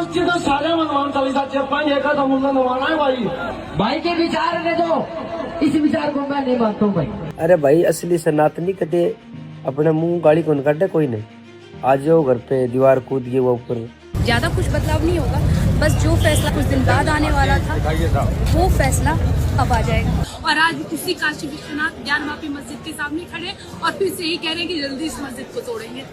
मस्जिद सारे मनवान चालीसा चप्पा एक मुल्ला नवाना है भाई के विचार ने जो इस विचार को मैं नहीं मानता हूँ भाई। अरे भाई असली सनातनी कदे अपने मुंह गाड़ी कौन काटे कोई नहीं। आज जाओ घर पे दीवार कूद गए वो ऊपर। ज्यादा कुछ बदलाव नहीं होगा, बस जो फैसला कुछ दिन बाद आने वाला था वो फैसला अब आ जाएगा। और आज उसी काशी विश्वनाथ ज्ञानवापी मस्जिद के सामने खड़े और फिर से ही कह रहे हैं कि जल्दी इस मस्जिद को तोड़ेंगे।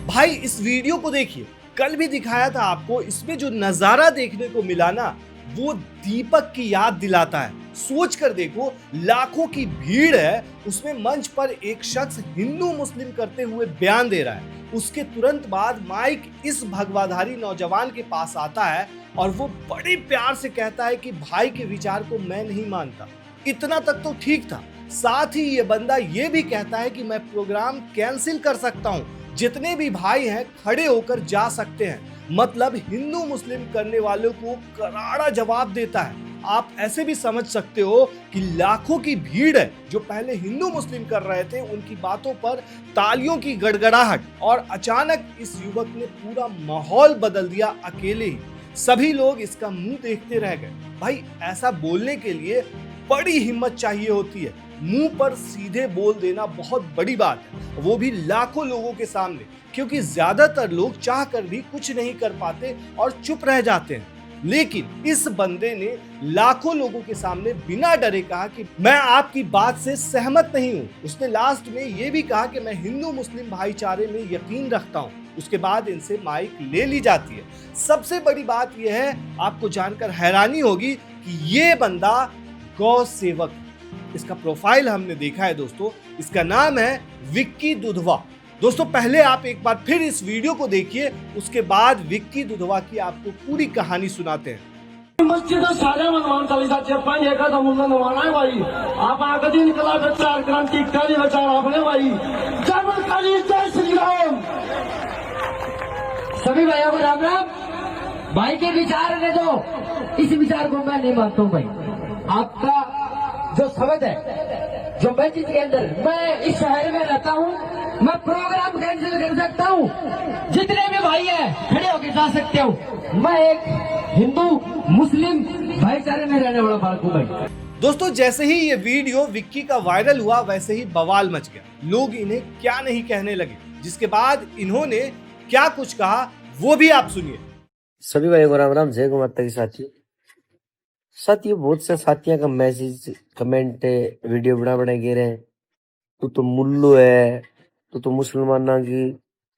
भाई इस वीडियो को देखिए, कल भी दिखाया था आपको, इसमें जो नजारा देखने को मिला ना वो दीपक की याद दिलाता है। सोच कर देखो, लाखों की भीड़ है, उसमें मंच पर एक शख्स हिंदू मुस्लिम करते हुए बयान दे रहा है। उसके तुरंत बाद माइक इस भगवाधारी नौजवान के पास आता है और वो बड़े प्यार से कहता है कि भाई के विचार को मैं नहीं मानता। इतना तक तो ठीक था, साथ ही ये बंदा ये भी कहता है कि मैं प्रोग्राम कैंसिल कर सकता हूँ, जितने भी भाई हैं खड़े होकर जा सकते हैं। मतलब हिंदू मुस्लिम करने वालों को करारा जवाब देता है। आप ऐसे भी समझ सकते हो कि लाखों की भीड़ है जो पहले हिंदू मुस्लिम कर रहे थे, उनकी बातों पर तालियों की गड़गड़ाहट, और अचानक इस युवक ने पूरा माहौल बदल दिया। अकेले ही सभी लोग इसका मुंह देखते रह गए। भाई ऐसा बोलने के लिए बड़ी हिम्मत चाहिए होती है। मुंह पर सीधे बोल देना बहुत बड़ी बात है, वो भी लाखों लोगों के सामने, क्योंकि ज्यादातर लोग चाह कर भी कुछ नहीं कर पाते और चुप रह जाते हैं। लेकिन इस बंदे ने लाखों लोगों के सामने बिना डरे कहा कि मैं आपकी बात से सहमत नहीं हूँ। उसने लास्ट में ये भी कहा कि मैं हिंदू मुस्लिम भाईचारे में यकीन रखता हूँ। उसके बाद इनसे माइक ले ली जाती है। सबसे बड़ी बात यह है, आपको जानकर हैरानी होगी कि ये बंदा गौ सेवक है। इसका प्रोफाइल हमने देखा है दोस्तों, इसका नाम है विक्की दुधवा। दोस्तों पहले आप एक बार फिर इस वीडियो को देखिए, उसके बाद विक्की दुधवा की आपको पूरी कहानी सुनाते हैं। मस्जिद सारे मनवान चालीसा चप्पा एक मुल्ला नवाना है भाई। आप आगे दिन निकला विचार क्रांतिकारी विचार आपने भाई। जब करी जय श्री राम। सभी भाइयों को राम राम। भाई के विचार ने जो इस विचार को मैं नहीं मानता हूँ भाई। आपका जो शब्द है, जो मस्जिद के अंदर, मैं इस शहर में रहता हूँ, मैं प्रोग्राम कैंसिल कर सकता हूँ, जितने भी भाई हैं खड़े होकर जा सकते हो। मैं एक हिंदू मुस्लिम भाईचारे में रहने वाला बालक हूँ भाई। दोस्तों जैसे ही ये वीडियो विक्की का वायरल हुआ वैसे ही बवाल मच गया। लोग इन्हें क्या नहीं कहने लगे, जिसके बाद इन्होंने क्या कुछ कहा वो भी आप सुनिए। सभी भाई को राम राम, जय गौ माता की। साथियों बहुत से साथियों का मैसेज कमेंट वीडियो बना गे रहे हैं, तू तो मुल्लू है, तू तो मुसलमाना की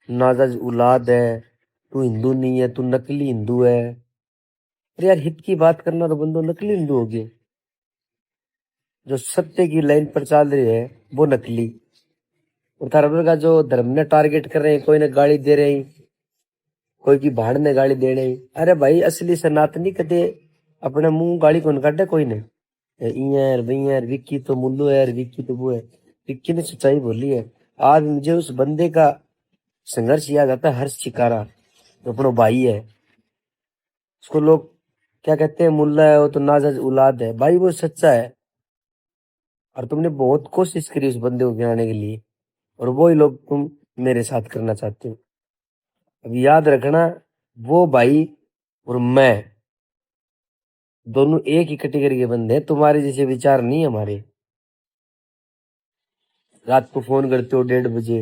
नाजायज औलाद है, तू हिंदू नहीं है, तू नकली हिंदू है। अरे यार हित की बात करना तो बंदो नकली हिंदू हो गए। जो सत्य की लाइन पर चल रही है वो नकली, और धर्म का जो धर्म ने टारगेट कर रहे हैं, कोई ने गाली दे रहे हैं, कोई की भाड़ ने गाली दे रहे हैं। अरे भाई असली सनातनी कदे अपने मुंह गाली कौन काटे कोई नहीं। विक्की तो मुल्लू है, विक्की तो वो है। विक्की ने सच्चाई बोली है। आज मुझे उस बंदे का संघर्ष याद आता है, हर्ष चिकारा, जो अपना भाई है। उसको लोग क्या कहते हैं, मुल्ला है, वो तो नाजायज औलाद है। भाई वो सच्चा है, और तुमने बहुत कोशिश करी उस बंदे को गिराने के लिए, और वो ही लोग तुम मेरे साथ करना चाहते हो। अब याद रखना, वो भाई और मैं दोनों एक ही कैटेगरी के बंदे हैं। तुम्हारे जैसे विचार नहीं हमारे। रात को फोन करते हो 1:30 बजे,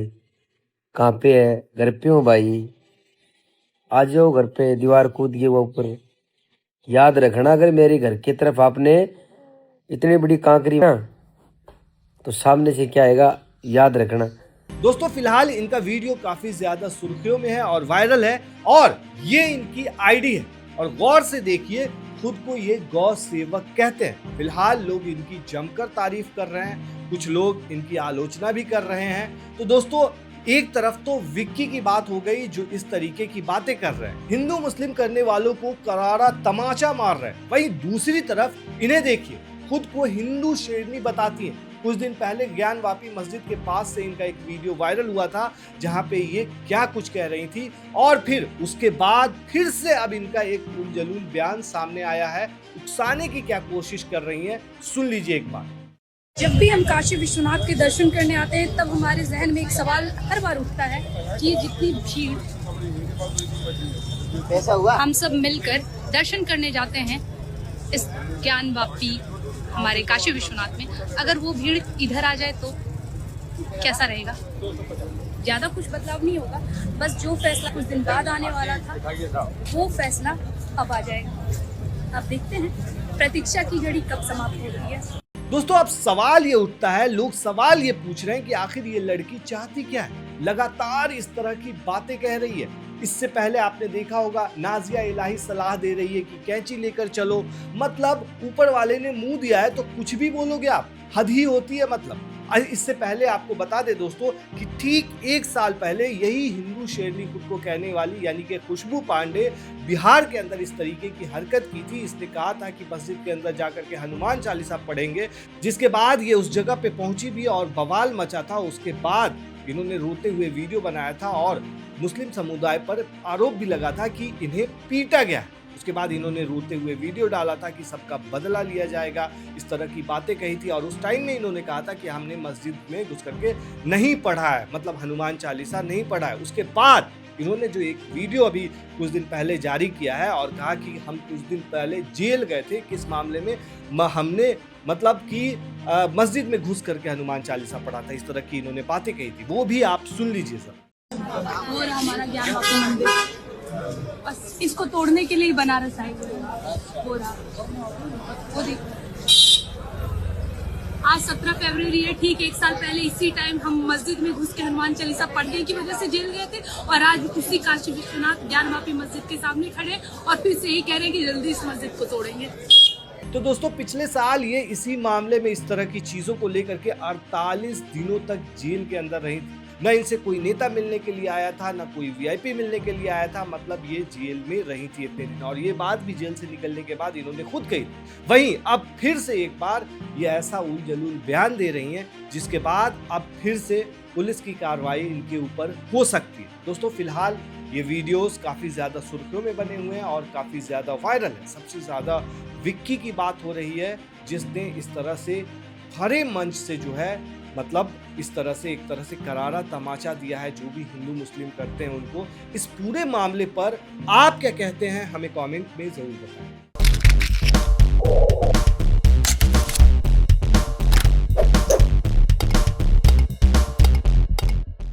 कहाँ पे है? घर पे हो भाई, आ जाओ घर पे, दीवार कूद गए वो ऊपर। याद रखना, अगर मेरे घर की तरफ आपने इतनी बड़ी कांकरी ना, तो सामने से क्या आएगा याद रखना। दोस्तों फिलहाल इनका वीडियो काफी ज्यादा सुर्खियों में है और वायरल है, और ये इनकी आईडी है। और गौर से देखिए, खुद को ये गौ सेवक कहते हैं। फिलहाल लोग इनकी जमकर तारीफ कर रहे हैं, कुछ लोग इनकी आलोचना भी कर रहे हैं। तो दोस्तों एक तरफ तो विक्की की बात हो गई जो इस तरीके की बातें कर रहे हैं, हिंदू मुस्लिम करने वालों को करारा तमाचा मार रहे हैं। वहीं दूसरी तरफ इन्हें देखिए, खुद को हिंदू शेरनी बताती हैं। कुछ दिन पहले ज्ञानवापी मस्जिद के पास से इनका एक वीडियो वायरल हुआ था, जहां पे ये क्या कुछ कह रही थी, और फिर उसके बाद फिर से अब इनका एक उलझुल बयान सामने आया है। उकसाने की क्या कोशिश कर रही हैं, सुन लीजिए एक बार। जब भी हम काशी विश्वनाथ के दर्शन करने आते हैं, तब हमारे जहन में एक सवाल हर बार उठता है कि ये जितनी भीड़ हम सब मिलकर दर्शन करने जाते हैं इस ज्ञान वापी हमारे काशी विश्वनाथ में। अगर वो भीड़ इधर आ जाए तो कैसा रहेगा? ज्यादा कुछ बदलाव नहीं होगा, बस जो फैसला कुछ दिन बाद आने वाला था वो फैसला अब आ जाएगा। अब देखते हैं प्रतीक्षा की घड़ी कब समाप्त होती है। दोस्तों अब सवाल ये उठता है, लोग सवाल ये पूछ रहे हैं कि आखिर ये लड़की चाहती क्या है? लगातार इस तरह की बातें कह रही है। इससे पहले आपने देखा होगा नाजिया इलाही सलाह दे रही है कि कैंची लेकर चलो, मतलब ऊपर वाले ने मुंह दिया है तो कुछ भी बोलोगे आप, हद ही होती है मतलब। इससे पहले आपको बता दें दोस्तों कि ठीक 1 साल पहले यही हिंदू शेरनी खुद को कहने वाली यानी कि खुशबू पांडे बिहार के अंदर इस तरीके की हरकत की थी। इसने कहा था कि मस्जिद के अंदर जाकर के हनुमान चालीसा पढ़ेंगे, जिसके बाद ये उस जगह पे पहुंची भी और बवाल मचा था। उसके बाद इन्होंने रोते हुए वीडियो बनाया था और मुस्लिम समुदाय पर आरोप भी लगा था कि इन्हें पीटा गया। उसके बाद इन्होंने रोते हुए वीडियो डाला था कि सबका बदला लिया जाएगा, इस तरह की बातें कही थी। और उस टाइम में इन्होंने कहा था कि हमने मस्जिद में घुस करके नहीं पढ़ा है, मतलब हनुमान चालीसा नहीं पढ़ा है। उसके बाद इन्होंने जो एक वीडियो अभी कुछ दिन पहले जारी किया है और कहा कि हम कुछ दिन पहले जेल गए थे, किस मामले में? हमने मतलब कि मस्जिद में घुस करके हनुमान चालीसा पढ़ा था। इस तरह की इन्होंने बातें कही थी, वो भी आप सुन लीजिए सर। वो रहा हमारा ज्ञान वापी मंदिर, बस इसको तोड़ने के लिए ही बनारस आए वो रहा, वो देखो। आज 17 फरवरी है, ठीक 1 साल पहले इसी टाइम हम मस्जिद में घुस के हनुमान चालीसा पढ़ने की वजह से जेल गए थे और आज उसी काशी विश्वनाथ ज्ञान वापी मस्जिद के सामने खड़े और फिर से यही कह रहे हैं कि जल्दी इस मस्जिद को तोड़ेंगे। तो दोस्तों पिछले साल ये इसी मामले में इस तरह की चीजों को लेकर के 48 दिनों तक जेल के अंदर रही थी। न इनसे कोई नेता मिलने के लिए आया था, न कोई वीआईपी मिलने के लिए आया था, मतलब ये जेल में रही थी इतने दिन। और ये बात भी जेल से निकलने के बाद इन्होंने खुद कही। वहीं अब फिर से एक बार ये ऐसा उल जलूल बयान दे रही हैं, जिसके बाद अब फिर से पुलिस की कार्रवाई इनके ऊपर हो सकती है। दोस्तों फिलहाल ये वीडियोस काफी ज्यादा सुर्खियों में बने हुए हैं और काफी ज्यादा वायरल है। सबसे ज्यादा विक्की की बात हो रही है, जिसने इस तरह से हरे मंच से जो है मतलब इस तरह से एक तरह से करारा तमाचा दिया है जो भी हिंदू मुस्लिम करते हैं उनको। इस पूरे मामले पर आप क्या कहते हैं हमें कमेंट में जरूर बताएं।